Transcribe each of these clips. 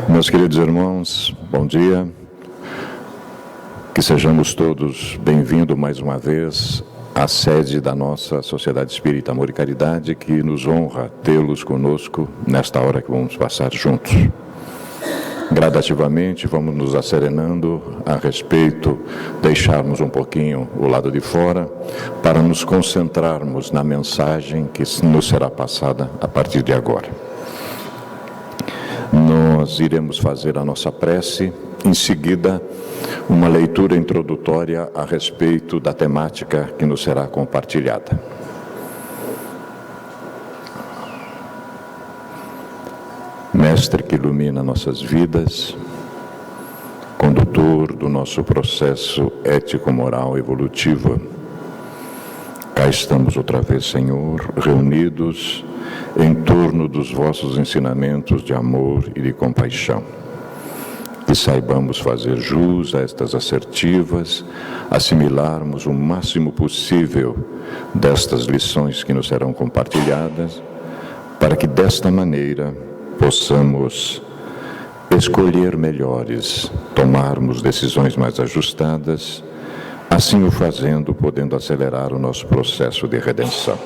Meus queridos irmãos, bom dia. Que sejamos todos bem-vindos mais uma vez à sede da nossa Sociedade Espírita Amor e Caridade, que nos honra tê-los conosco nesta hora que vamos passar juntos. Gradativamente vamos nos acerenando a respeito, deixarmos um pouquinho o lado de fora, para nos concentrarmos na mensagem que nos será passada a partir de agora. Nós iremos fazer a nossa prece, em seguida uma leitura introdutória a respeito da temática que nos será compartilhada. Mestre que ilumina nossas vidas, condutor do nosso processo ético-moral evolutivo, cá estamos outra vez, Senhor, reunidos em torno dos vossos ensinamentos de amor e de compaixão. Que saibamos fazer jus a estas assertivas, assimilarmos o máximo possível destas lições que nos serão compartilhadas, para que desta maneira possamos escolher melhores, tomarmos decisões mais ajustadas, assim o fazendo, podendo acelerar o nosso processo de redenção.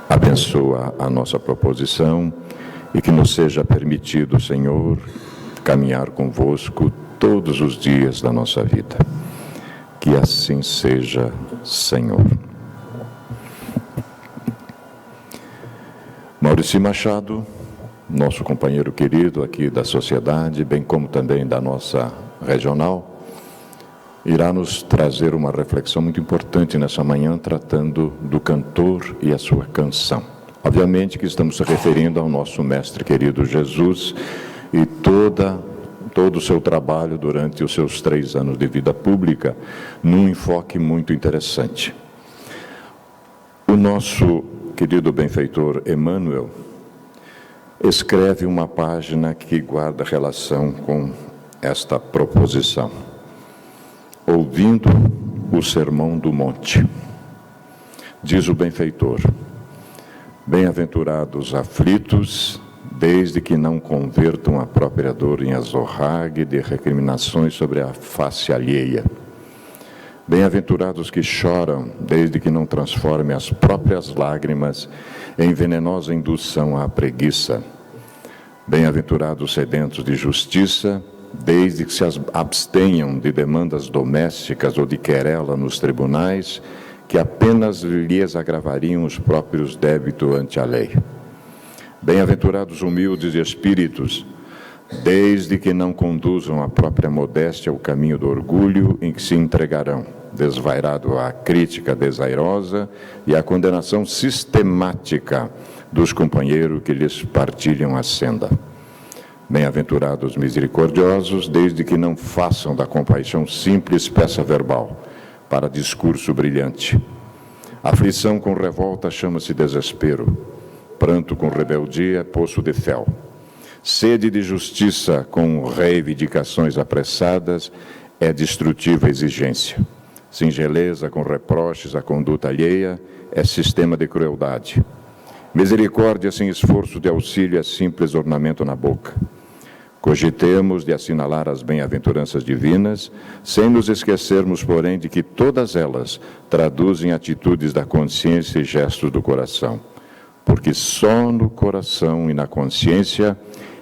Abençoa a nossa proposição e que nos seja permitido, Senhor, caminhar convosco todos os dias da nossa vida. Que assim seja, Senhor. Maurício Machado, nosso companheiro querido aqui da sociedade, bem como também da nossa regional, irá nos trazer uma reflexão muito importante nessa manhã, tratando do cantor e a sua canção. Obviamente que estamos se referindo ao nosso mestre querido Jesus e todo o seu trabalho durante os seus 3 anos de vida pública, num enfoque muito interessante. O nosso querido benfeitor Emmanuel escreve uma página que guarda relação com esta proposição. Ouvindo o Sermão do Monte, diz o benfeitor: bem-aventurados aflitos, desde que não convertam a própria dor em azorrague de recriminações sobre a face alheia. Bem-aventurados que choram, desde que não transformem as próprias lágrimas em venenosa indução à preguiça. Bem-aventurados sedentos de justiça, desde que se abstenham de demandas domésticas ou de querela nos tribunais, que apenas lhes agravariam os próprios débitos ante a lei. Bem-aventurados humildes de espíritos, desde que não conduzam a própria modéstia ao caminho do orgulho, em que se entregarão, desvairado à crítica desairosa e à condenação sistemática dos companheiros que lhes partilham a senda. Bem-aventurados misericordiosos, desde que não façam da compaixão simples peça verbal, para discurso brilhante. Aflição com revolta chama-se desespero, pranto com rebeldia é poço de fel. Sede de justiça com reivindicações apressadas é destrutiva exigência. Singeleza com reproches à conduta alheia é sistema de crueldade. Misericórdia sem esforço de auxílio é simples ornamento na boca. Cogitemos de assinalar as bem-aventuranças divinas, sem nos esquecermos, porém, de que todas elas traduzem atitudes da consciência e gestos do coração. Porque só no coração e na consciência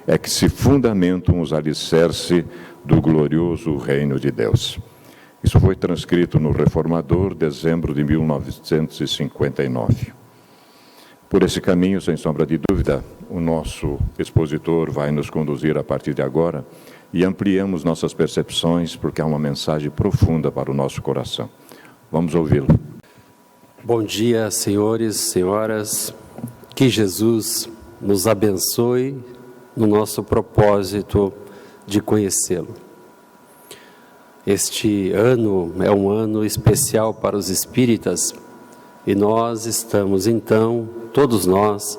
é que se fundamentam os alicerces do glorioso reino de Deus. Isso foi transcrito no Reformador, dezembro de 1959. Por esse caminho, sem sombra de dúvida, o nosso expositor vai nos conduzir a partir de agora e ampliamos nossas percepções, porque há uma mensagem profunda para o nosso coração. Vamos ouvi-lo. Bom dia, senhores, senhoras. Que Jesus nos abençoe no nosso propósito de conhecê-lo. Este ano é um ano especial para os espíritas e nós estamos, então, todos nós,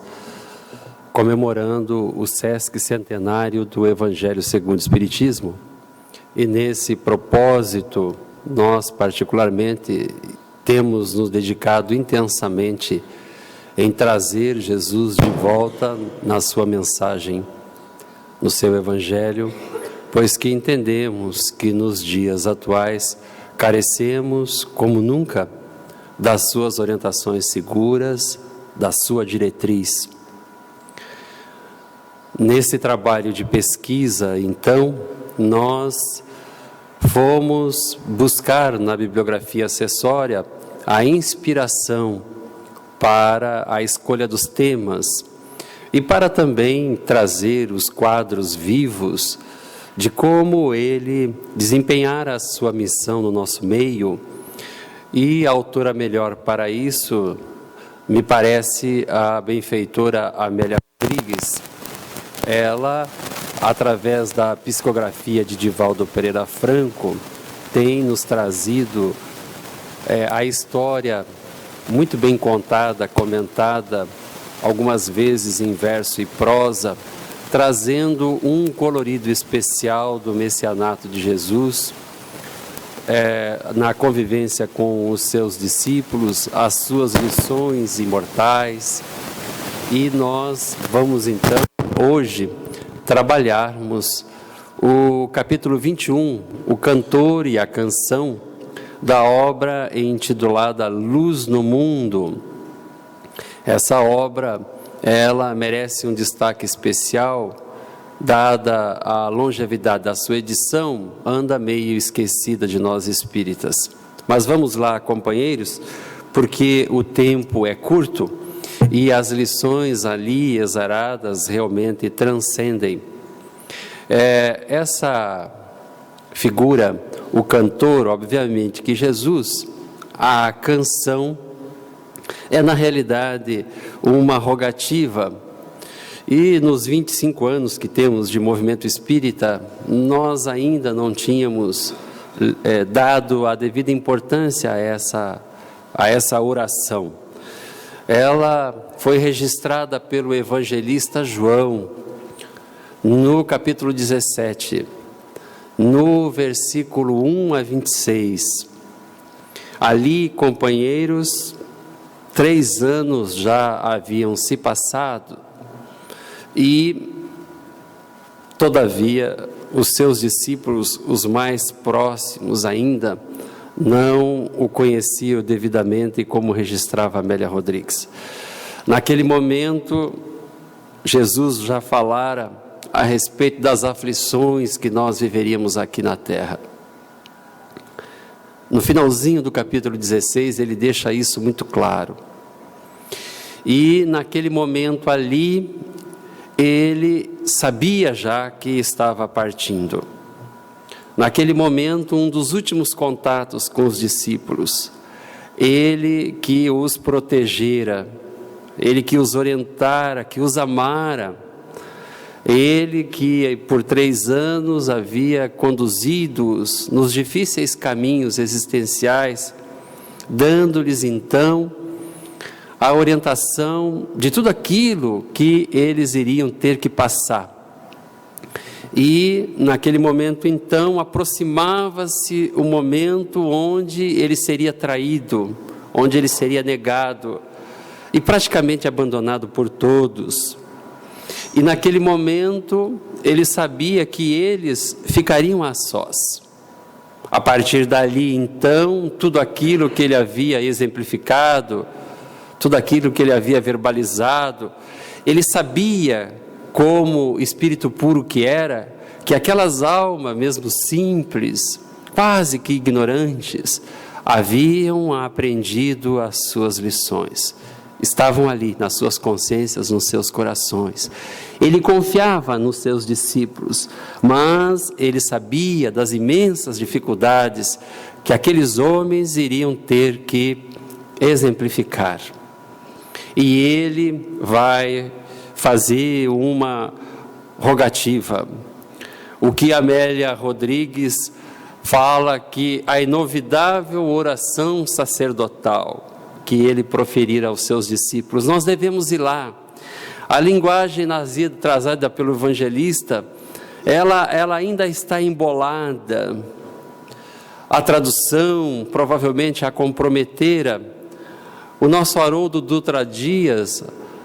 comemorando o sesquicentenário do Evangelho segundo o Espiritismo. E nesse propósito, nós particularmente temos nos dedicado intensamente em trazer Jesus de volta na sua mensagem no seu Evangelho, pois que entendemos que nos dias atuais carecemos, como nunca, das suas orientações seguras, da sua diretriz. Nesse trabalho de pesquisa, então, nós fomos buscar na bibliografia acessória a inspiração para a escolha dos temas e para também trazer os quadros vivos de como ele desempenhara a sua missão no nosso meio. E a autora melhor para isso, me parece, a benfeitora Amélia Rodrigues. Ela, através da psicografia de Divaldo Pereira Franco, tem nos trazido a história muito bem contada, comentada, algumas vezes em verso e prosa, trazendo um colorido especial do messianato de Jesus, na convivência com os seus discípulos, as suas lições imortais. E nós vamos então, hoje, trabalharmos o capítulo 21, o cantor e a canção, da obra intitulada Luz no Mundo. Essa obra, ela merece um destaque especial, dada a longevidade da sua edição, anda meio esquecida de nós espíritas. Mas vamos lá, companheiros, porque o tempo é curto e as lições ali exaradas realmente transcendem. Essa figura, o cantor, obviamente que Jesus, a canção, é na realidade uma rogativa. E nos 25 anos que temos de movimento espírita, nós ainda não tínhamos dado a devida importância a essa oração. Ela foi registrada pelo evangelista João, no capítulo 17, no versículo 1 a 26. Ali, companheiros, 3 anos já haviam se passado e, todavia, os seus discípulos, os mais próximos ainda, não o conheciam devidamente, como registrava Amélia Rodrigues. Naquele momento, Jesus já falara a respeito das aflições que nós viveríamos aqui na terra. No finalzinho do capítulo 16, ele deixa isso muito claro. E naquele momento ali, ele sabia já que estava partindo. Naquele momento, um dos últimos contatos com os discípulos, ele que os protegera, ele que os orientara, que os amara, ele que por 3 anos havia conduzido-os nos difíceis caminhos existenciais, dando-lhes então a orientação de tudo aquilo que eles iriam ter que passar. E naquele momento então aproximava-se o momento onde ele seria traído, onde ele seria negado e praticamente abandonado por todos. E naquele momento ele sabia que eles ficariam a sós. A partir dali então, tudo aquilo que ele havia exemplificado, tudo aquilo que ele havia verbalizado, ele sabia, como espírito puro que era, que aquelas almas, mesmo simples, quase que ignorantes, haviam aprendido as suas lições. Estavam ali nas suas consciências, nos seus corações. Ele confiava nos seus discípulos, mas ele sabia das imensas dificuldades que aqueles homens iriam ter que exemplificar. E ele vai fazer uma rogativa. O que Amélia Rodrigues fala que a inovidável oração sacerdotal que ele proferir aos seus discípulos, nós devemos ir lá. A linguagem trazida pelo evangelista, ela ainda está embolada. A tradução provavelmente a comprometera. O nosso Haroldo Dutra Dias,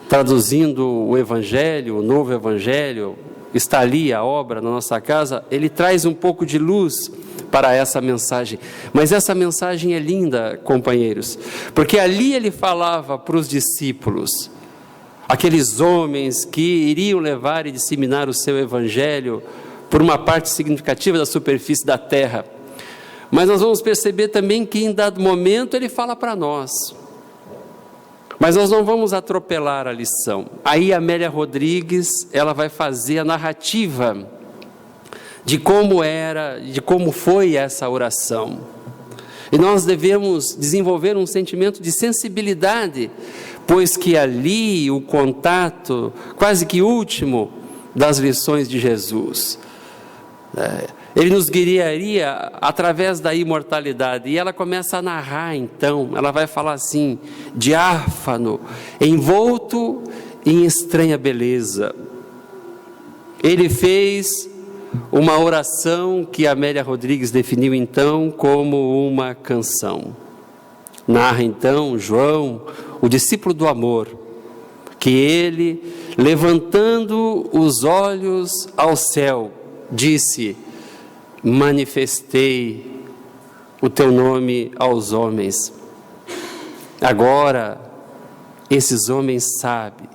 traduzindo o Evangelho, o Novo Evangelho, está ali a obra na nossa casa, ele traz um pouco de luz para essa mensagem. Mas essa mensagem é linda, companheiros, porque ali ele falava para os discípulos, aqueles homens que iriam levar e disseminar o seu evangelho por uma parte significativa da superfície da terra. Mas nós vamos perceber também que em dado momento ele fala para nós. Mas nós não vamos atropelar a lição. Aí a Amélia Rodrigues, ela vai fazer a narrativa de como era, de como foi essa oração. E nós devemos desenvolver um sentimento de sensibilidade, pois que ali o contato quase que último das lições de Jesus. Ele nos guiaria através da imortalidade. E ela começa a narrar então, ela vai falar assim, diáfano, envolto em estranha beleza. Ele fez uma oração que a Amélia Rodrigues definiu então como uma canção. Narra então João, o discípulo do amor, que ele, levantando os olhos ao céu, disse: manifestei o teu nome aos homens. Agora, esses homens sabem,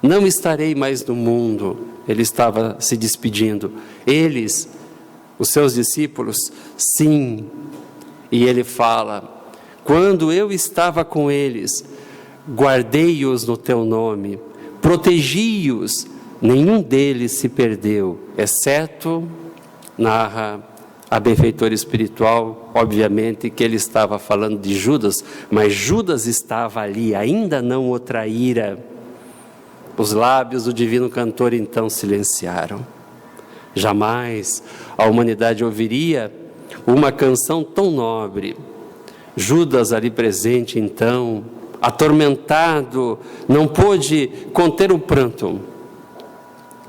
não estarei mais no mundo. Ele estava se despedindo. Eles, os seus discípulos, sim. E ele fala: quando eu estava com eles, guardei-os no teu nome, protegi-os, nenhum deles se perdeu, exceto, narra a benfeitora espiritual, obviamente que ele estava falando de Judas, mas Judas estava ali, ainda não o traíra. Os lábios do divino cantor então silenciaram. Jamais a humanidade ouviria uma canção tão nobre. Judas ali presente então, atormentado, não pôde conter o pranto.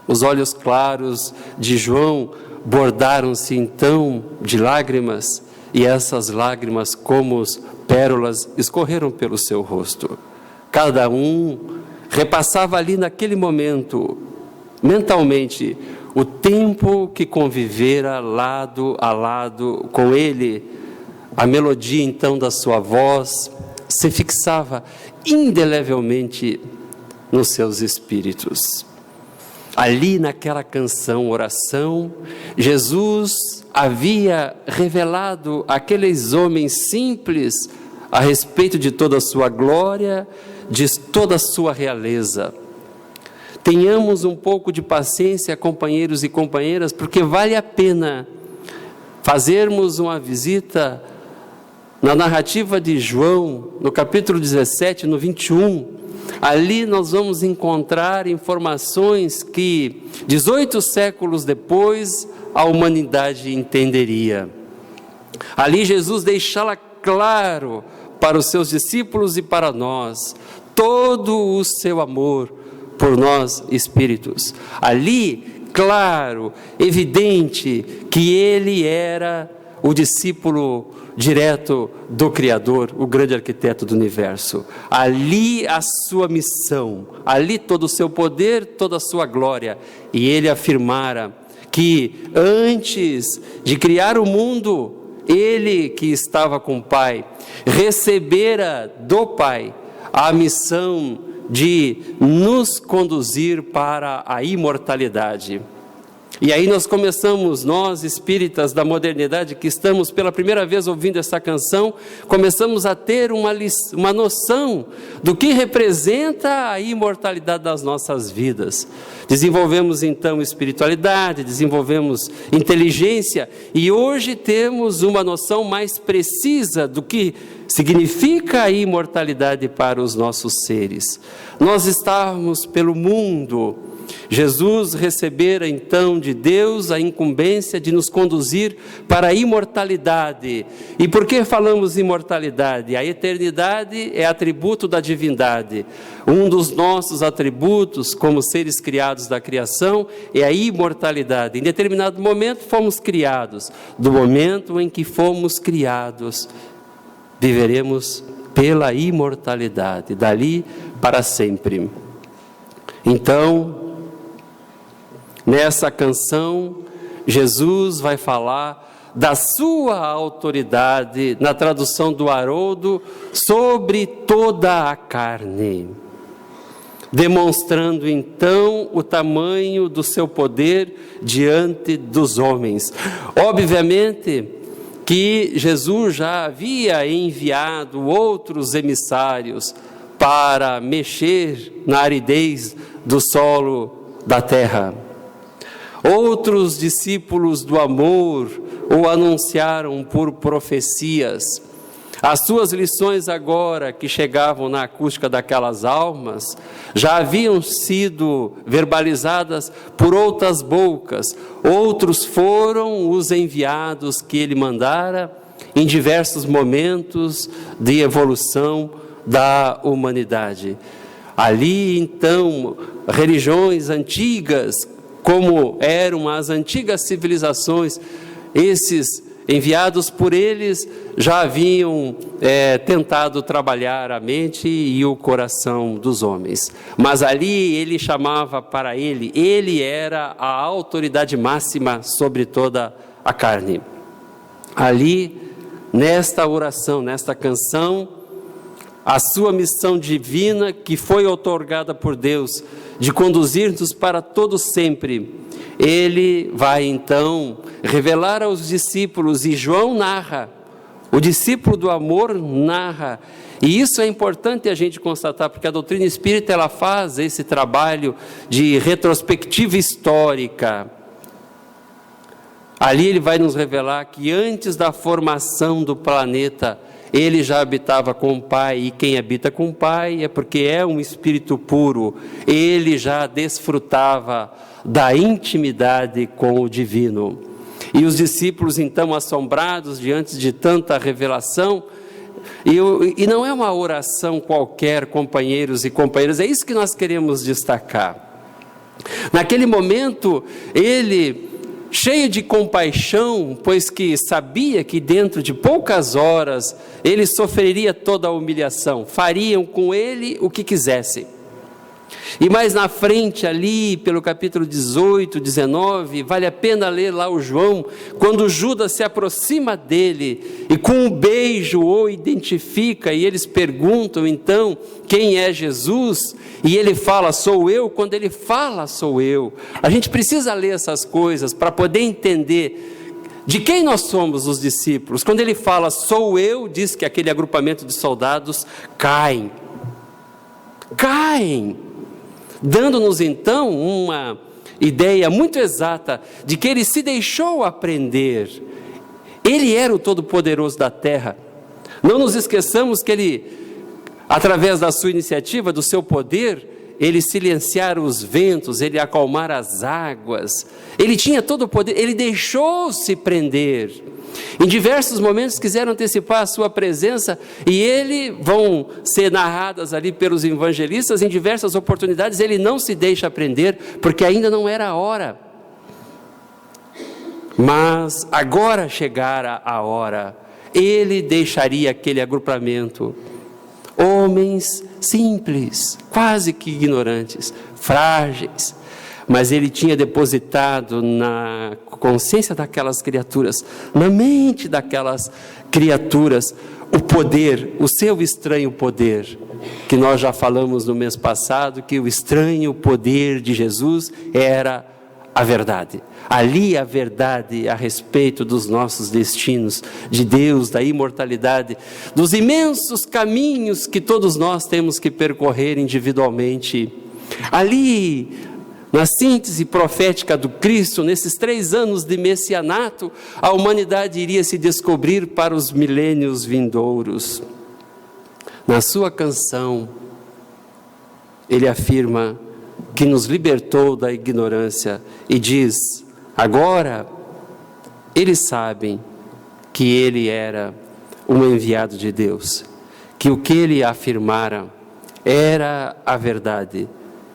Os olhos claros de João bordaram-se então de lágrimas, e essas lágrimas, como pérolas, escorreram pelo seu rosto. Cada um repassava ali naquele momento, mentalmente, o tempo que convivera lado a lado com ele. A melodia então da sua voz se fixava indelevelmente nos seus espíritos. Ali naquela canção, oração, Jesus havia revelado àqueles homens simples a respeito de toda a sua glória, de toda a sua realeza. Tenhamos um pouco de paciência, companheiros e companheiras, porque vale a pena fazermos uma visita na narrativa de João, no capítulo 17, no 21, ali nós vamos encontrar informações que 18 séculos depois a humanidade entenderia. Ali Jesus deixava claro para os seus discípulos e para nós todo o seu amor por nós espíritos. Ali, claro, evidente que ele era o discípulo direto do Criador, o grande arquiteto do universo. Ali a sua missão, ali todo o seu poder, toda a sua glória. E ele afirmara que antes de criar o mundo, ele que estava com o Pai, recebera do Pai a missão de nos conduzir para a imortalidade. E aí nós começamos, nós espíritas da modernidade, que estamos pela primeira vez ouvindo essa canção, começamos a ter uma noção do que representa a imortalidade das nossas vidas. Desenvolvemos então espiritualidade, desenvolvemos inteligência, e hoje temos uma noção mais precisa do que significa a imortalidade para os nossos seres. Nós estávamos pelo mundo. Jesus recebera então de Deus a incumbência de nos conduzir para a imortalidade. E por que falamos imortalidade? A eternidade é atributo da divindade. Um dos nossos atributos como seres criados da criação é a imortalidade. Em determinado momento fomos criados. Do momento em que fomos criados, viveremos pela imortalidade, dali para sempre. Então, Nessa canção, Jesus vai falar da sua autoridade, na tradução do Haroldo, sobre toda a carne, demonstrando então o tamanho do seu poder diante dos homens. Obviamente que Jesus já havia enviado outros emissários para mexer na aridez do solo da terra. Outros discípulos do amor o anunciaram por profecias. As suas lições agora, que chegavam na acústica daquelas almas, já haviam sido verbalizadas por outras bocas. Outros foram os enviados que ele mandara em diversos momentos de evolução da humanidade. Ali, então, religiões antigas, como eram as antigas civilizações, esses enviados por eles já haviam tentado trabalhar a mente e o coração dos homens. Mas ali ele chamava para ele era a autoridade máxima sobre toda a carne. Ali, nesta oração, nesta canção, a sua missão divina, que foi outorgada por Deus, de conduzir-nos para todo sempre, ele vai então revelar aos discípulos, e João narra, o discípulo do amor narra, e isso é importante a gente constatar, porque a doutrina espírita ela faz esse trabalho de retrospectiva histórica. Ali ele vai nos revelar que antes da formação do planeta, ele já habitava com o Pai, e quem habita com o Pai é porque é um espírito puro. Ele já desfrutava da intimidade com o divino. E os discípulos, então, assombrados diante de tanta revelação, e não é uma oração qualquer, companheiros e companheiras, é isso que nós queremos destacar. Naquele momento, ele, cheio de compaixão, pois que sabia que dentro de poucas horas ele sofreria toda a humilhação, fariam com ele o que quisessem. E mais na frente ali, pelo capítulo 18, 19, vale a pena ler lá o João, quando Judas se aproxima dele e com um beijo o identifica, e eles perguntam então quem é Jesus, e ele fala, sou eu. Quando ele fala, sou eu, a gente precisa ler essas coisas para poder entender de quem nós somos os discípulos. Quando ele fala, sou eu, diz que aquele agrupamento de soldados caem, dando-nos então uma ideia muito exata de que ele se deixou aprender. Ele era o Todo-Poderoso da terra. Não nos esqueçamos que ele, através da sua iniciativa, do seu poder, ele silenciara os ventos, ele acalmara as águas, ele tinha todo o poder, ele deixou-se prender. Em diversos momentos quiseram antecipar a sua presença, e ele, vão ser narradas ali pelos evangelistas, em diversas oportunidades, ele não se deixa prender, porque ainda não era a hora. Mas agora chegara a hora, ele deixaria aquele agrupamento, homens simples, quase que ignorantes, frágeis, mas ele tinha depositado na consciência daquelas criaturas, na mente daquelas criaturas, o poder, o seu estranho poder, que nós já falamos no mês passado, que o estranho poder de Jesus era a verdade. Ali a verdade a respeito dos nossos destinos, de Deus, da imortalidade, dos imensos caminhos que todos nós temos que percorrer individualmente. Ali, na síntese profética do Cristo, nesses 3 anos de messianato, a humanidade iria se descobrir para os milênios vindouros. Na sua canção, ele afirma que nos libertou da ignorância e diz, agora eles sabem que ele era um enviado de Deus, que o que ele afirmara era a verdade.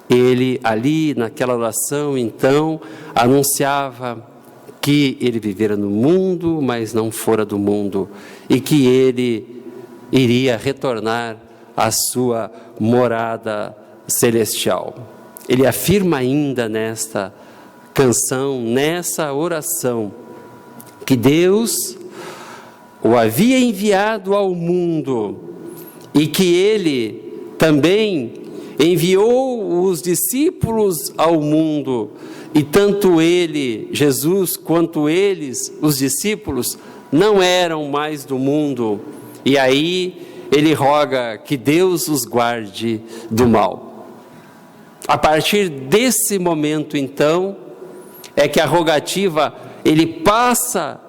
Ele ali naquela oração então anunciava que ele vivera no mundo, mas não fora do mundo, e que ele iria retornar à sua morada celestial. Ele afirma ainda nesta canção, nessa oração, que Deus o havia enviado ao mundo e que Ele também enviou os discípulos ao mundo, e tanto Ele, Jesus, quanto eles, os discípulos, não eram mais do mundo, e aí Ele roga que Deus os guarde do mal. A partir desse momento, então, é que a rogativa, Ele passa,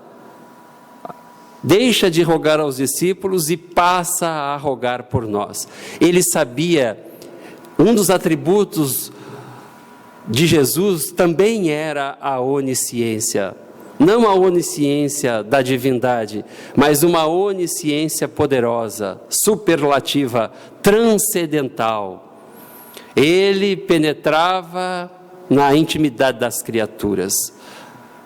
deixa de rogar aos discípulos e passa a rogar por nós. Ele sabia, um dos atributos de Jesus também era a onisciência. Não a onisciência da divindade, mas uma onisciência poderosa, superlativa, transcendental. Ele penetrava na intimidade das criaturas.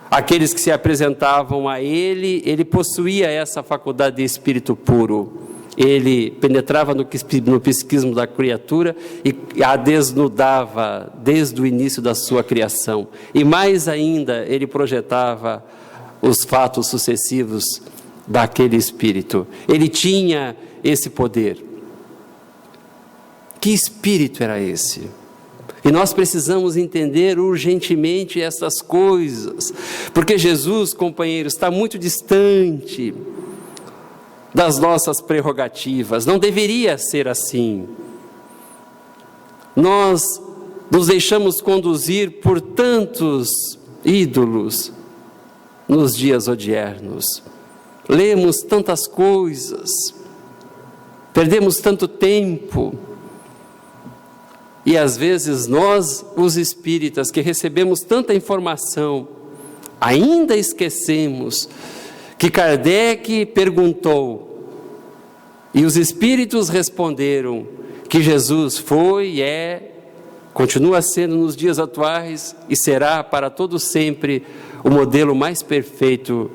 Aqueles que se apresentavam a Ele, Ele possuía essa faculdade de espírito puro. Ele penetrava no psiquismo da criatura e a desnudava desde o início da sua criação. E mais ainda, Ele projetava os fatos sucessivos daquele espírito. Ele tinha esse poder. Que espírito era esse? E nós precisamos entender urgentemente essas coisas, porque Jesus, companheiros, está muito distante das nossas prerrogativas. Não deveria ser assim. Nós nos deixamos conduzir por tantos ídolos nos dias odiernos. Lemos tantas coisas, perdemos tanto tempo. E às vezes nós, os espíritas, que recebemos tanta informação, ainda esquecemos que Kardec perguntou, e os espíritos responderam, que Jesus foi e continua sendo nos dias atuais, e será para todo sempre o modelo mais perfeito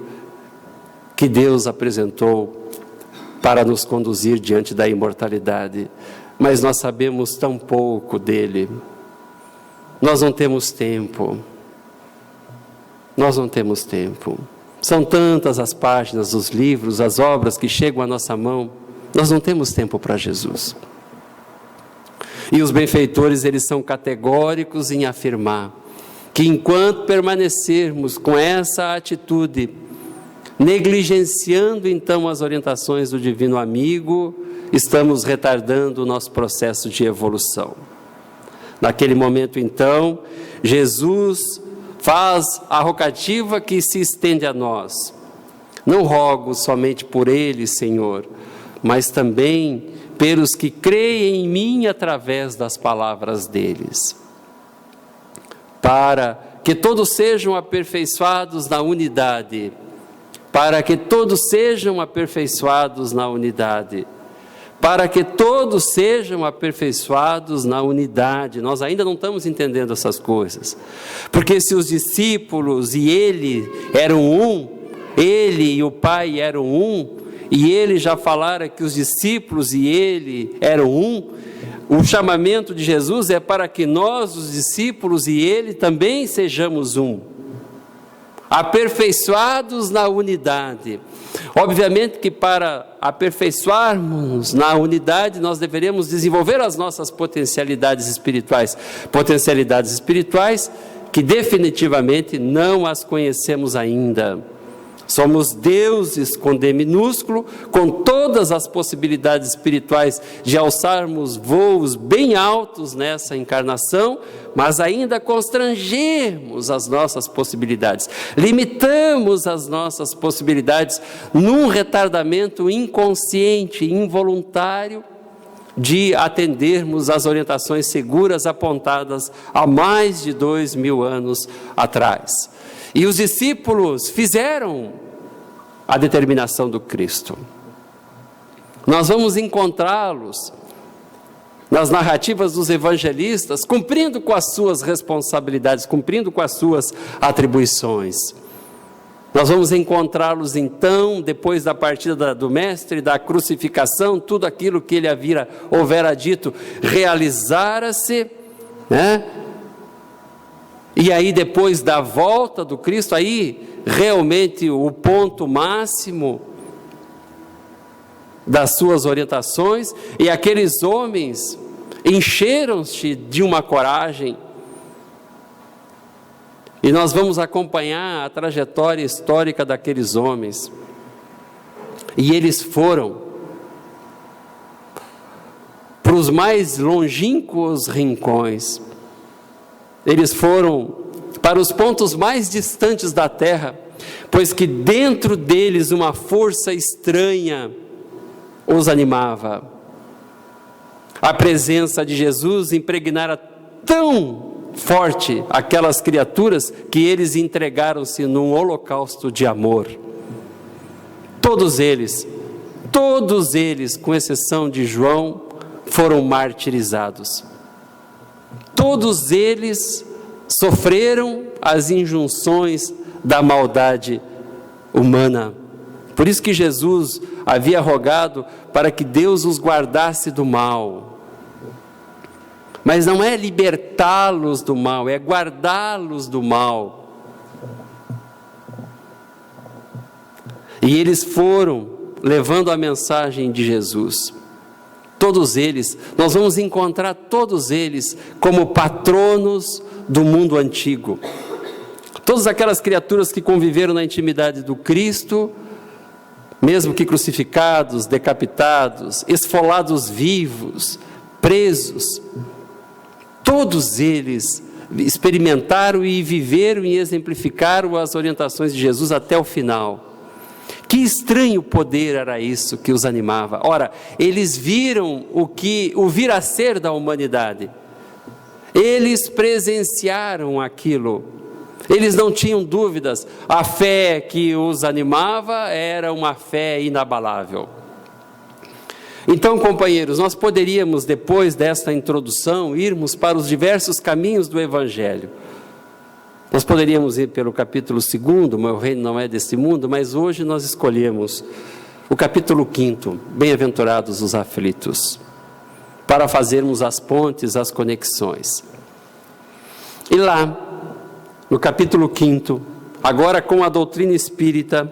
que Deus apresentou para nos conduzir diante da imortalidade. Mas nós sabemos tão pouco dele, nós não temos tempo, são tantas as páginas dos livros, as obras que chegam à nossa mão, nós não temos tempo para Jesus. E os benfeitores, eles são categóricos em afirmar que enquanto permanecermos com essa atitude, negligenciando então as orientações do Divino Amigo, estamos retardando o nosso processo de evolução. Naquele momento, então, Jesus faz a rogativa que se estende a nós. Não rogo somente por eles, Senhor, mas também pelos que creem em mim através das palavras deles, para que todos sejam aperfeiçoados na unidade, para que todos sejam aperfeiçoados na unidade, para que todos sejam aperfeiçoados na unidade. Nós ainda não estamos entendendo essas coisas, porque se os discípulos e ele eram um, ele e o Pai eram um, e ele já falara que os discípulos e ele eram um, o chamamento de Jesus é para que nós, os discípulos e ele, também sejamos um, aperfeiçoados na unidade. Obviamente que para aperfeiçoarmos na unidade, nós deveremos desenvolver as nossas potencialidades espirituais que definitivamente não as conhecemos ainda. Somos deuses com D minúsculo, com todas as possibilidades espirituais de alçarmos voos bem altos nessa encarnação, mas ainda constrangemos as nossas possibilidades, limitamos as nossas possibilidades num retardamento inconsciente, involuntário, de atendermos às orientações seguras apontadas há mais de 2000 anos atrás. E os discípulos fizeram a determinação do Cristo. Nós vamos encontrá-los nas narrativas dos evangelistas, cumprindo com as suas responsabilidades, cumprindo com as suas atribuições. Nós vamos encontrá-los então, depois da partida do Mestre, da crucificação, tudo aquilo que ele houvera dito, realizara-se, né? E aí depois da volta do Cristo, aí realmente o ponto máximo das suas orientações, e aqueles homens encheram-se de uma coragem. E nós vamos acompanhar a trajetória histórica daqueles homens. E eles foram para os mais longínquos rincões. Eles foram para os pontos mais distantes da terra, pois que dentro deles uma força estranha os animava. A presença de Jesus impregnara tão forte aquelas criaturas que eles entregaram-se num holocausto de amor. Todos eles, com exceção de João, foram martirizados. Todos eles sofreram as injunções da maldade humana. Por isso que Jesus havia rogado para que Deus os guardasse do mal. Mas não é libertá-los do mal, é guardá-los do mal. E eles foram levando a mensagem de Jesus. Todos eles, nós vamos encontrar todos eles como patronos do mundo antigo. Todas aquelas criaturas que conviveram na intimidade do Cristo, mesmo que crucificados, decapitados, esfolados vivos, presos, todos eles experimentaram e viveram e exemplificaram as orientações de Jesus até o final. Que estranho poder era isso que os animava. Ora, eles viram o vir a ser da humanidade. Eles presenciaram aquilo. Eles não tinham dúvidas. A fé que os animava era uma fé inabalável. Então, companheiros, nós poderíamos, depois desta introdução, irmos para os diversos caminhos do Evangelho. Nós poderíamos ir pelo capítulo 2, meu reino não é deste mundo, mas hoje nós escolhemos o capítulo 5, bem-aventurados os aflitos, para fazermos as pontes, as conexões. E lá, no capítulo 5, agora com a doutrina espírita,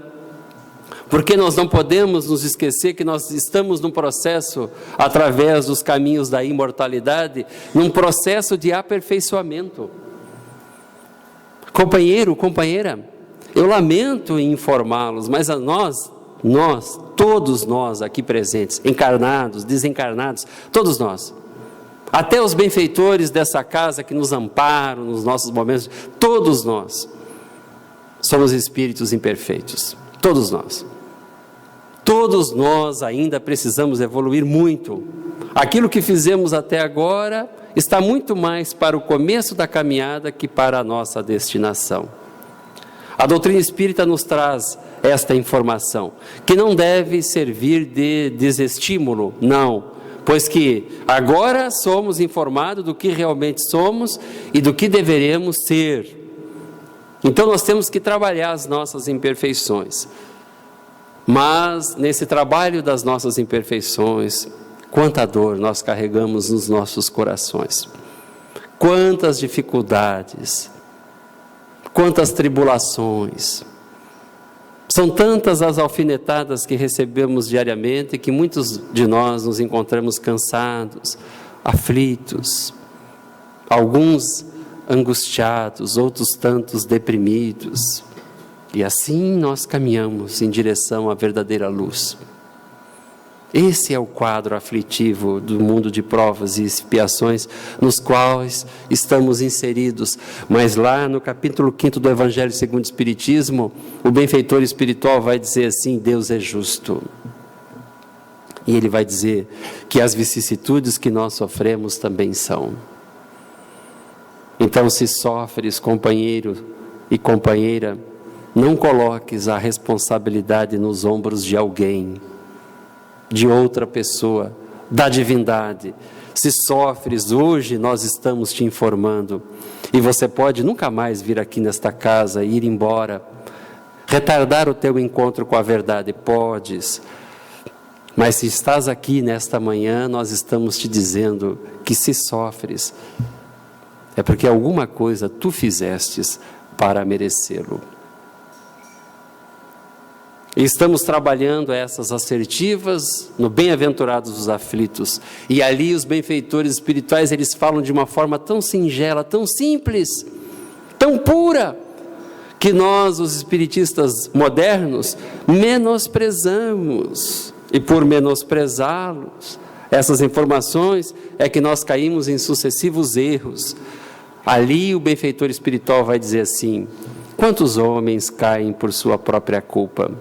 porque nós não podemos nos esquecer que nós estamos num processo, através dos caminhos da imortalidade, num processo de aperfeiçoamento. Companheiro, companheira, eu lamento em informá-los, mas a nós, todos nós aqui presentes, encarnados, desencarnados, todos nós, até os benfeitores dessa casa que nos amparam nos nossos momentos, todos nós somos espíritos imperfeitos, todos nós. Todos nós ainda precisamos evoluir muito. Aquilo que fizemos até agora está muito mais para o começo da caminhada que para a nossa destinação. A doutrina espírita nos traz esta informação, que não deve servir de desestímulo, não, pois que agora somos informados do que realmente somos e do que deveremos ser. Então nós temos que trabalhar as nossas imperfeições. Mas nesse trabalho das nossas imperfeições, quanta dor nós carregamos nos nossos corações, quantas dificuldades, quantas tribulações. São tantas as alfinetadas que recebemos diariamente que muitos de nós nos encontramos cansados, aflitos, alguns angustiados, outros tantos deprimidos. E assim nós caminhamos em direção à verdadeira luz. Esse é o quadro aflitivo do mundo de provas e expiações nos quais estamos inseridos. Mas lá no capítulo 5 do Evangelho segundo o Espiritismo, o benfeitor espiritual vai dizer assim: Deus é justo. E ele vai dizer que as vicissitudes que nós sofremos também são. Então, se sofres, companheiro e companheira, não coloques a responsabilidade nos ombros de alguém, de outra pessoa, da divindade. Se sofres hoje, nós estamos te informando, e você pode nunca mais vir aqui nesta casa, ir embora, retardar o teu encontro com a verdade, podes, mas se estás aqui nesta manhã, nós estamos te dizendo que se sofres, é porque alguma coisa tu fizestes para merecê-lo. E estamos trabalhando essas assertivas no Bem-aventurados os aflitos. E ali os benfeitores espirituais, eles falam de uma forma tão singela, tão simples, tão pura, que nós, os espiritistas modernos, menosprezamos. E por menosprezá-los, essas informações, é que nós caímos em sucessivos erros. Ali o benfeitor espiritual vai dizer assim: quantos homens caem por sua própria culpa?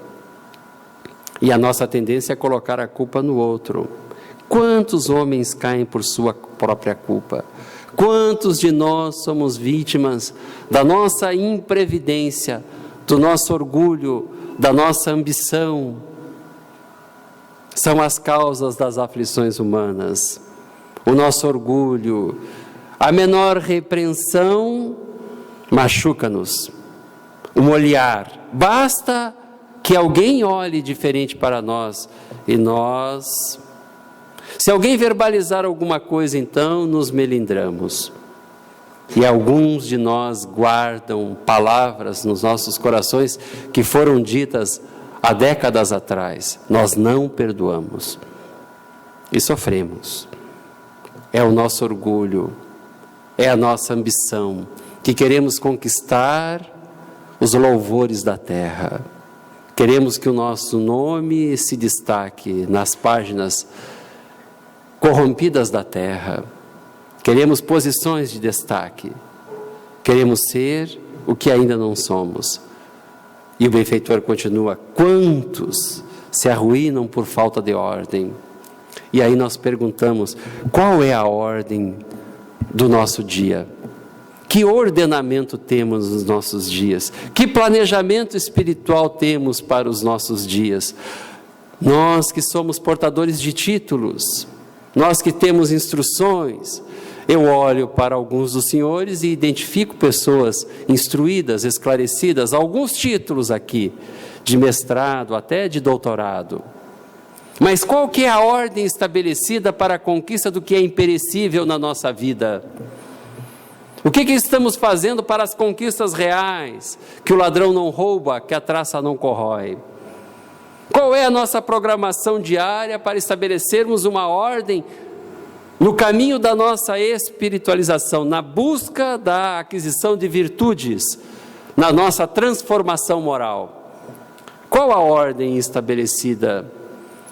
E a nossa tendência é colocar a culpa no outro. Quantos homens caem por sua própria culpa? Quantos de nós somos vítimas da nossa imprevidência, do nosso orgulho, da nossa ambição? São as causas das aflições humanas. O nosso orgulho, a menor repreensão machuca-nos. Um olhar, basta que alguém olhe diferente para nós e nós, se alguém verbalizar alguma coisa, então nos melindramos. E alguns de nós guardam palavras nos nossos corações que foram ditas há décadas atrás. Nós não perdoamos e sofremos. É o nosso orgulho, é a nossa ambição, que queremos conquistar os louvores da terra. Queremos que o nosso nome se destaque nas páginas corrompidas da terra. Queremos posições de destaque. Queremos ser o que ainda não somos. E o benfeitor continua: quantos se arruinam por falta de ordem? E aí nós perguntamos: qual é a ordem do nosso dia? Que ordenamento temos nos nossos dias? Que planejamento espiritual temos para os nossos dias? Nós que somos portadores de títulos, nós que temos instruções, eu olho para alguns dos senhores e identifico pessoas instruídas, esclarecidas, alguns títulos aqui, de mestrado, até de doutorado. Mas qual que é a ordem estabelecida para a conquista do que é imperecível na nossa vida? O que estamos fazendo para as conquistas reais, que o ladrão não rouba, que a traça não corrói? Qual é a nossa programação diária para estabelecermos uma ordem no caminho da nossa espiritualização, na busca da aquisição de virtudes, na nossa transformação moral? Qual a ordem estabelecida?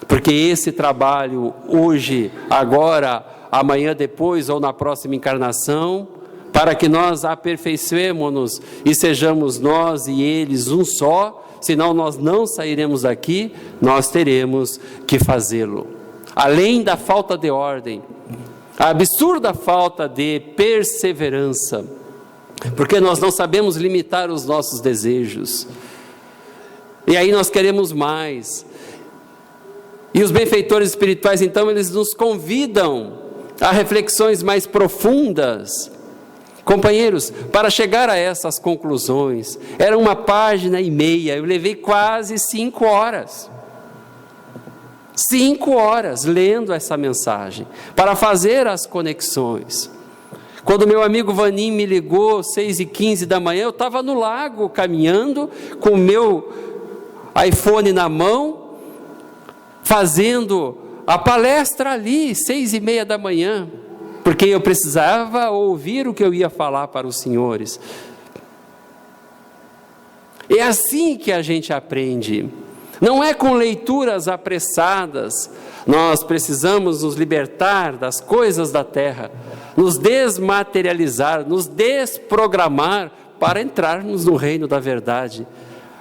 Porque esse trabalho, hoje, agora, amanhã, depois ou na próxima encarnação, para que nós aperfeiçoemos-nos e sejamos nós e eles um só, senão nós não sairemos daqui, nós teremos que fazê-lo. Além da falta de ordem, a absurda falta de perseverança, porque nós não sabemos limitar os nossos desejos, e aí nós queremos mais. E os benfeitores espirituais, então, eles nos convidam a reflexões mais profundas. Companheiros, para chegar a essas conclusões, era 1,5 páginas, eu levei quase 5 horas. 5 horas lendo essa mensagem, para fazer as conexões. Quando meu amigo Vanim me ligou, 6h15 da manhã, eu estava no lago, caminhando, com o meu iPhone na mão, fazendo a palestra ali, 6h30 da manhã, porque eu precisava ouvir o que eu ia falar para os senhores. É assim que a gente aprende, não é com leituras apressadas. Nós precisamos nos libertar das coisas da terra, nos desmaterializar, nos desprogramar para entrarmos no reino da verdade,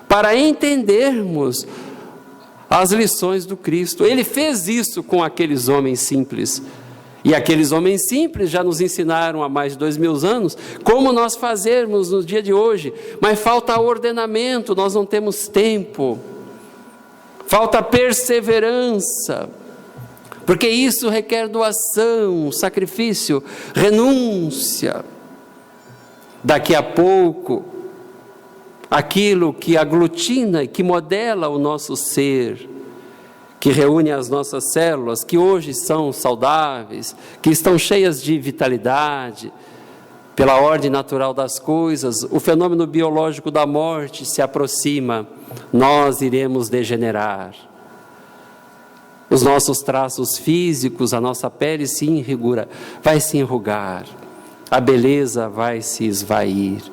para entendermos as lições do Cristo. Ele fez isso com aqueles homens simples. E aqueles homens simples já nos ensinaram há mais de 2000 anos como nós fazermos no dia de hoje, mas falta ordenamento, nós não temos tempo, falta perseverança, porque isso requer doação, sacrifício, renúncia. Daqui a pouco, aquilo que aglutina e que modela o nosso ser, que reúne as nossas células, que hoje são saudáveis, que estão cheias de vitalidade, Pela ordem natural das coisas, o fenômeno biológico da morte se aproxima, nós iremos degenerar. Os nossos traços físicos, a nossa pele vai se enrugar, a beleza vai se esvair.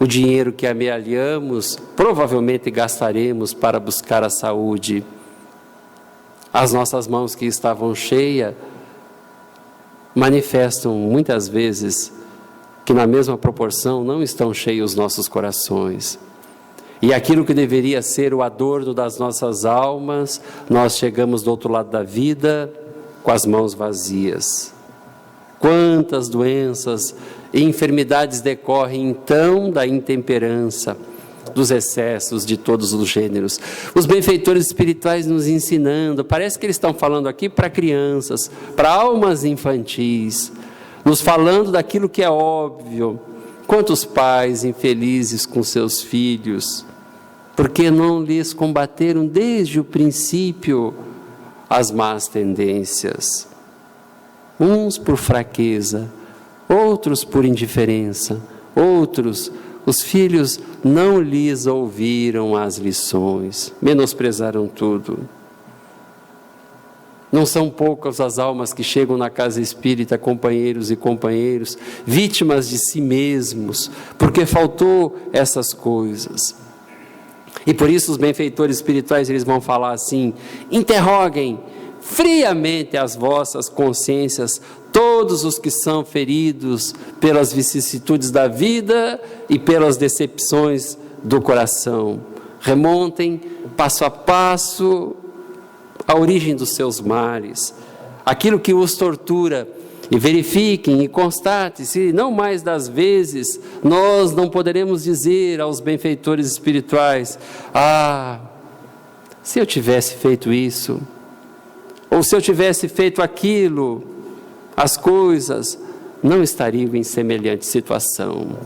O dinheiro que amealhamos, provavelmente gastaremos para buscar a saúde. As nossas mãos que estavam cheias, manifestam muitas vezes que na mesma proporção não estão cheios os nossos corações. E aquilo que deveria ser o adorno das nossas almas, nós chegamos do outro lado da vida com as mãos vazias. Quantas doenças e enfermidades decorrem então da intemperança, dos excessos de todos os gêneros. Os benfeitores espirituais nos ensinando, parece que eles estão falando aqui para crianças, para almas infantis, nos falando daquilo que é óbvio. Quantos pais infelizes com seus filhos, porque não lhes combateram desde o princípio as más tendências. Uns por fraqueza, outros por indiferença, outros, os filhos não lhes ouviram as lições, menosprezaram tudo. Não são poucas as almas que chegam na casa espírita, companheiros e companheiros, vítimas de si mesmos, porque faltou essas coisas. E por isso os benfeitores espirituais, eles vão falar assim: interroguem friamente as vossas consciências, todos os que são feridos pelas vicissitudes da vida e pelas decepções do coração. Remontem passo a passo a origem dos seus males, aquilo que os tortura, e verifiquem e constatem se não mais das vezes nós não poderemos dizer aos benfeitores espirituais: ah, se eu tivesse feito isso, ou se eu tivesse feito aquilo, as coisas não estariam em semelhante situação.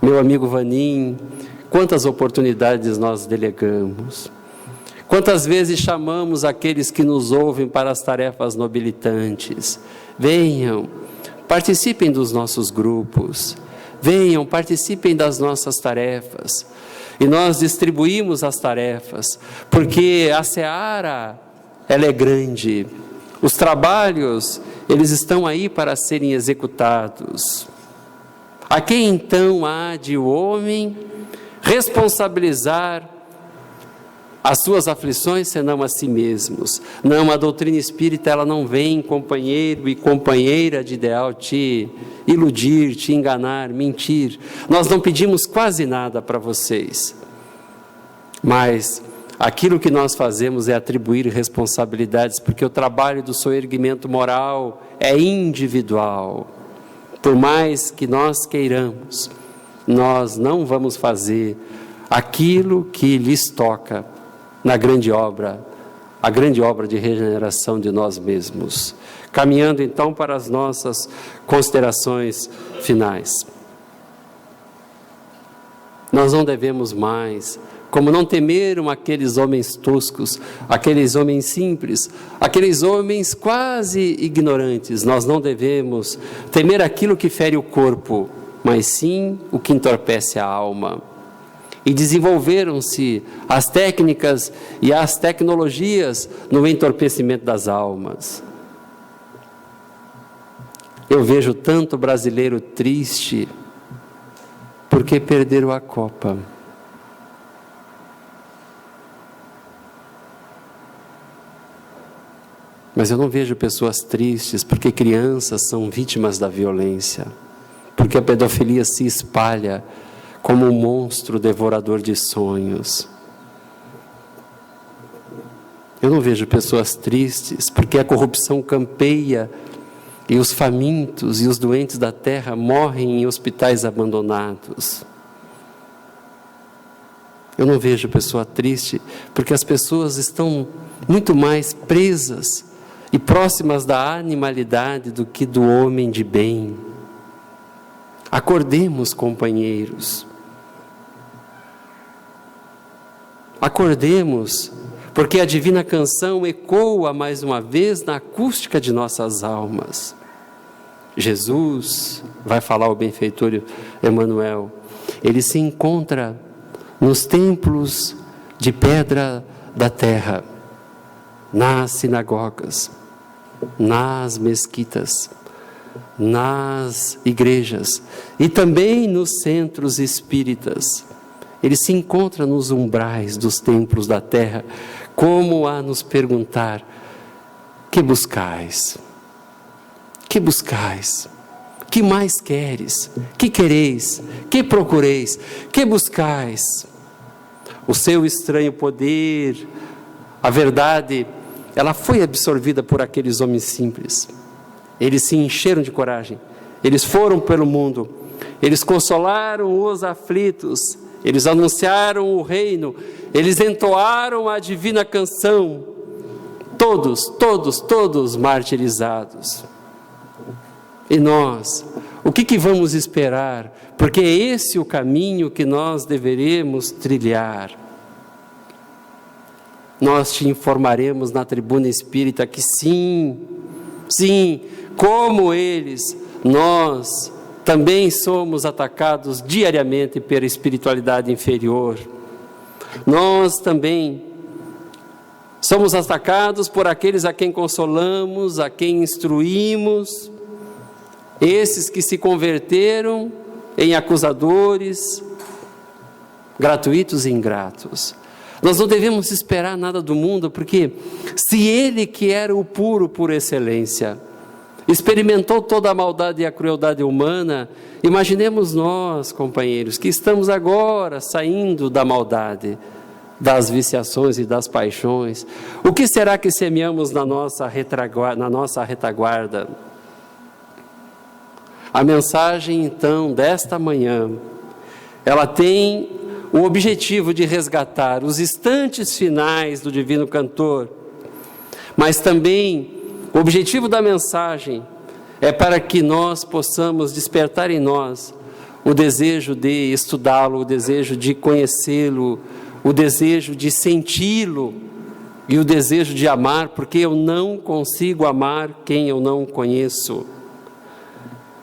Meu amigo Vanim, quantas oportunidades nós delegamos, quantas vezes chamamos aqueles que nos ouvem para as tarefas nobilitantes: venham, participem dos nossos grupos, venham, participem das nossas tarefas. E nós distribuímos as tarefas, porque a seara, ela é grande, os trabalhos, eles estão aí para serem executados. A quem então há de o homem responsabilizar as suas aflições, senão a si mesmos? Não, a doutrina espírita, ela não vem, companheiro e companheira de ideal, te iludir, te enganar, mentir. Nós não pedimos quase nada para vocês, mas aquilo que nós fazemos é atribuir responsabilidades, porque o trabalho do soerguimento moral é individual. Por mais que nós queiramos, nós não vamos fazer aquilo que lhes toca na grande obra, a grande obra de regeneração de nós mesmos. Caminhando então para as nossas considerações finais. Nós não devemos mais, como não temeram aqueles homens toscos, aqueles homens simples, aqueles homens quase ignorantes, nós não devemos temer aquilo que fere o corpo, mas sim o que entorpece a alma. E desenvolveram-se as técnicas e as tecnologias no entorpecimento das almas. Eu vejo tanto brasileiro triste porque perderam a Copa. Mas eu não vejo pessoas tristes porque crianças são vítimas da violência, porque a pedofilia se espalha como um monstro devorador de sonhos. Eu não vejo pessoas tristes porque a corrupção campeia e os famintos e os doentes da terra morrem em hospitais abandonados. Eu não vejo pessoa triste porque as pessoas estão muito mais presas e próximas da animalidade do que do homem de bem. Acordemos, companheiros. Acordemos, porque a divina canção ecoa mais uma vez na acústica de nossas almas. Jesus, vai falar o benfeitor Emmanuel, ele se encontra nos templos de pedra da terra, nas sinagogas, nas mesquitas, nas igrejas e também nos centros espíritas. Ele se encontra nos umbrais dos templos da terra, como a nos perguntar: que buscais? Que buscais? Que mais queres? Que quereis? Que procureis? Que buscais? O seu estranho poder, a verdade, ela foi absorvida por aqueles homens simples. Eles se encheram de coragem. Eles foram pelo mundo. Eles consolaram os aflitos. Eles anunciaram o reino. Eles entoaram a divina canção. Todos martirizados. E nós, o que vamos esperar? Porque é esse o caminho que nós deveremos trilhar. Nós te informaremos na tribuna espírita que sim, como eles, nós também somos atacados diariamente pela espiritualidade inferior. Nós também somos atacados por aqueles a quem consolamos, a quem instruímos, esses que se converteram em acusadores, gratuitos e ingratos. Nós não devemos esperar nada do mundo, porque se ele, que era o puro por excelência, experimentou toda a maldade e a crueldade humana, imaginemos nós, companheiros, que estamos agora saindo da maldade, das viciações e das paixões. O que será que semeamos na nossa retaguarda? A mensagem, então, desta manhã, ela tem o objetivo de resgatar os instantes finais do Divino Cantor, mas também o objetivo da mensagem é para que nós possamos despertar em nós o desejo de estudá-lo, o desejo de conhecê-lo, o desejo de senti-lo e o desejo de amar, porque eu não consigo amar quem eu não conheço.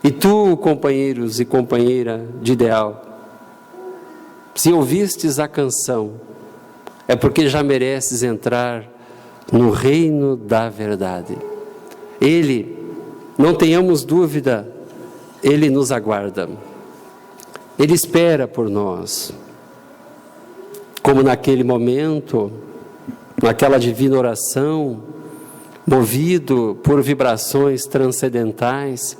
E tu, companheiros e companheira de ideal, se ouvistes a canção, é porque já mereces entrar no reino da verdade. Ele, não tenhamos dúvida, ele nos aguarda. Ele espera por nós. Como naquele momento, naquela divina oração, movido por vibrações transcendentais,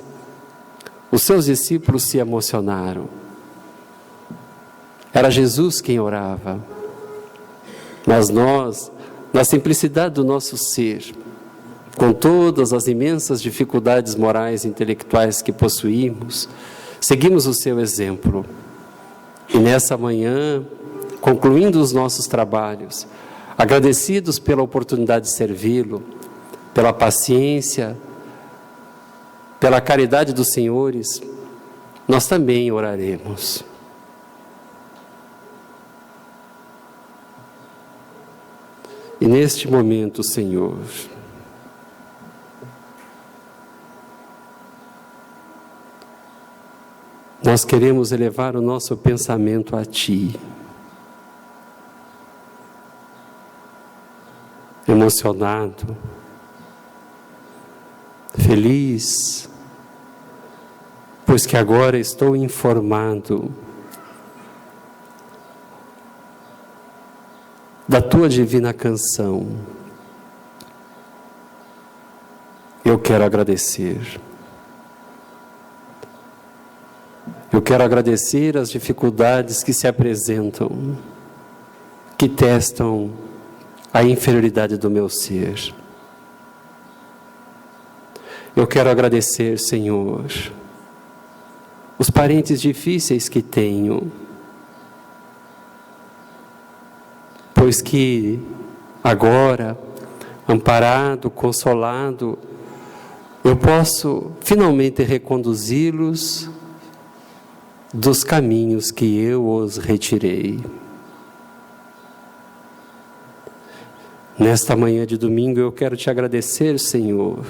os seus discípulos se emocionaram. Era Jesus quem orava, mas nós, na simplicidade do nosso ser, com todas as imensas dificuldades morais e intelectuais que possuímos, seguimos o seu exemplo. E nessa manhã, concluindo os nossos trabalhos, agradecidos pela oportunidade de servi-lo, pela paciência, pela caridade dos senhores, nós também oraremos. E neste momento, Senhor, nós queremos elevar o nosso pensamento a Ti, emocionado, feliz, pois que agora estou informado da Tua divina canção. Eu quero agradecer. Eu quero agradecer as dificuldades que se apresentam, que testam a inferioridade do meu ser. Eu quero agradecer, Senhor, os parentes difíceis que tenho, pois que agora, amparado, consolado, eu posso finalmente reconduzi-los dos caminhos que eu os retirei. Nesta manhã de domingo eu quero te agradecer, Senhor,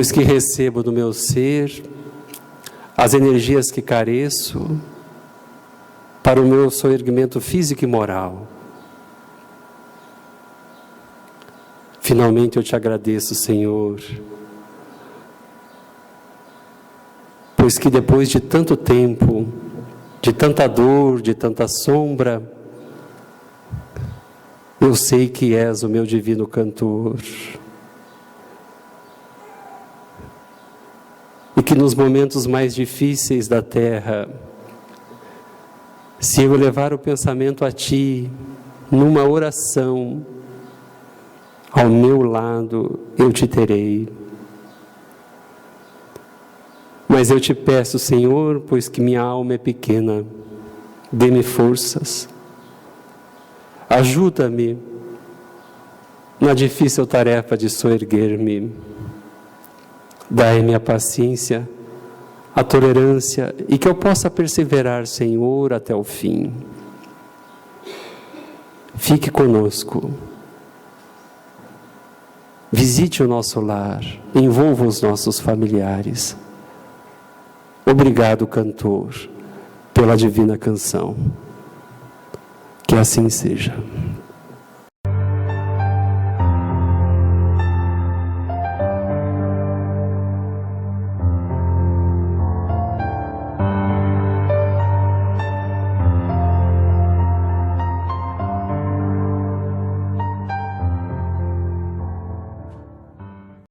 pois que recebo do meu ser as energias que careço para o meu soerguimento físico e moral. Finalmente eu te agradeço, Senhor, pois que depois de tanto tempo, de tanta dor, de tanta sombra, eu sei que és o meu divino cantor. E que nos momentos mais difíceis da terra, se eu levar o pensamento a Ti, numa oração, ao meu lado eu te terei. Mas eu te peço, Senhor, pois que minha alma é pequena, dê-me forças, ajuda-me na difícil tarefa de soerguer-me. Dai-me a paciência, a tolerância e que eu possa perseverar, Senhor, até o fim. Fique conosco. Visite o nosso lar, envolva os nossos familiares. Obrigado, cantor, pela divina canção. Que assim seja.